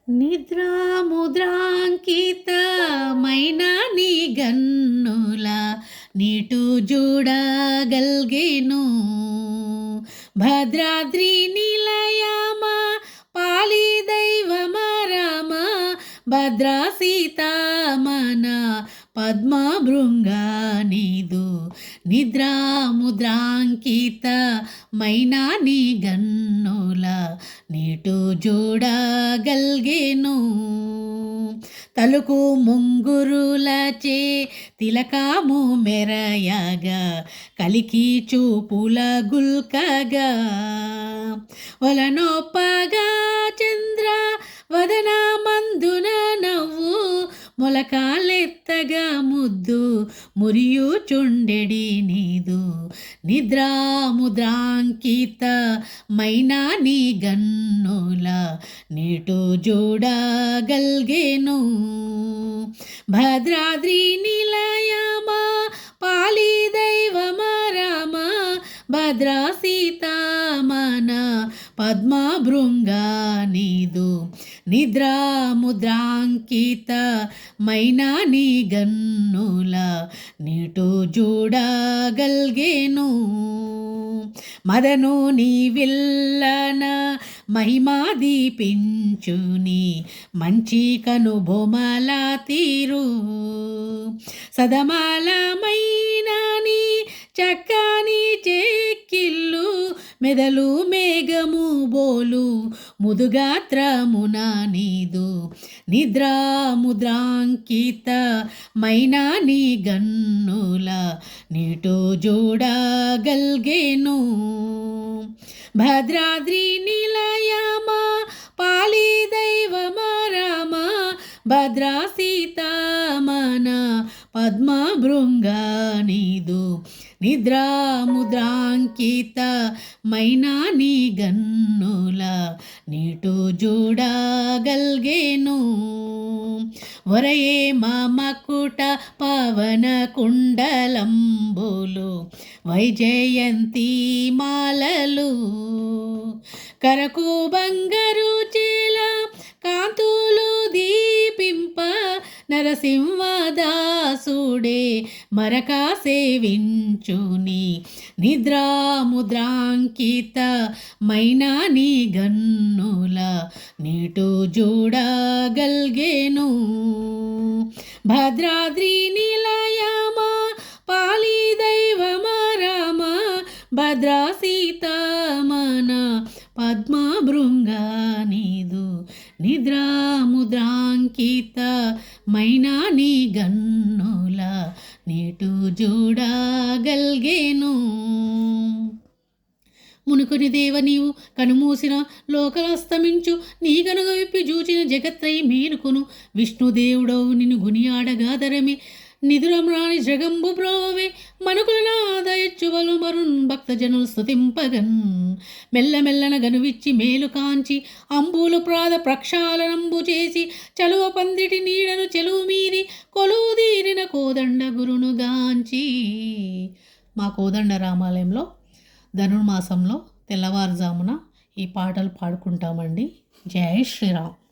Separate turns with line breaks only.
నిద్రాముద్రాంకితమైన నీ గన్నుల నీటు చూడగల్గెను. భద్రాద్రి నిలయమా పాలి దైవమ రామ భద్రా సీతామన పద్మ భృంగా నీదు నిద్రాముద్రాంకితమైన నీ గన్నుల నీటు చూడగల్గెను. తలుకు ముంగురులచే తిలకాము మెరయగా కలికి చూపుల గుల్కగా ఒలనొప్పగా చంద్ర వదన మందున నవ్వు మొలకాలెత్తగా ముద్దు మురియుచుండెడి నీదు నిద్రాముద్రాంకితమైన నీ గన్నుల నీటు చూడగల్గెను. భద్రాద్రి నిలయమా పాలి దైవమ రామ భద్రా సీతామన పద్మ భృంగా నీదు నిద్రాముద్రాంకితమైన నీ గన్నుల నీటు చూడగల్గెను. మదను నీ విల్లన మహిమా దీపించుని మంచి కనుబొమల తీరు సదమలమైన నీ చక్కని చెక్కిళ్ళు మెదలు మేఘము బోలు ముదుగాత్రమున నీదు నిద్రాముద్రాంకితమైన నీ గన్నుల నీటు చూడగల్గెను. భద్రాద్రి నిలయమా పాలి దైవమ రామ భద్రా సీతామన పద్మ భృంగా నీదు నిద్రాముద్రాంకితమైన నీ గన్నుల నీటు చూడగల్గెను. వరయే మమకుట పవన కుండలంబులు వైజయంతి మాలలు కరకు బంగారు చేల కాంతులు దీపింప నరసింహదాసుడే మరక సేవించుని నిద్రాముద్రాంకితమైన నీ గన్నుల నీటు చూడగల్గెను. భద్రాద్రి నిలయమా పాలి దైవమ రామ భద్రా సీతామన పద్మ భృంగా నీదు నిద్రాముద్రాంకితమైన నీ గన్నుల నీటు చూడగల్గెను. మునుకుని దేవ నీవు కనుమూసిన లోకలస్తమించు నీ గనుగ విప్పి జూచిన జగత్రయి మేలుకొను. విష్ణుదేవుడవు నిన్ను గునియాడగాదరమే నిదురమ్రాని జగంబు బ్రోవే మనుకులనాదయచ్చువలు మరున్ భక్తజనులు స్తుతింపగన్ మెల్లమెల్లన గనువిచ్చి మేలు కాంచి అంబులు ప్రాద ప్రక్షాళనంబు చేసి చలువ పందిటి నీడను చెలువు మీది కొలువు తీరిన కోదండ గురును గాంచి. మా కోదండ రామాలయంలో ధనుర్మాసంలో తెల్లవారుజామున ఈ పాటలు పాడుకుంటామండి. జై శ్రీరామ్.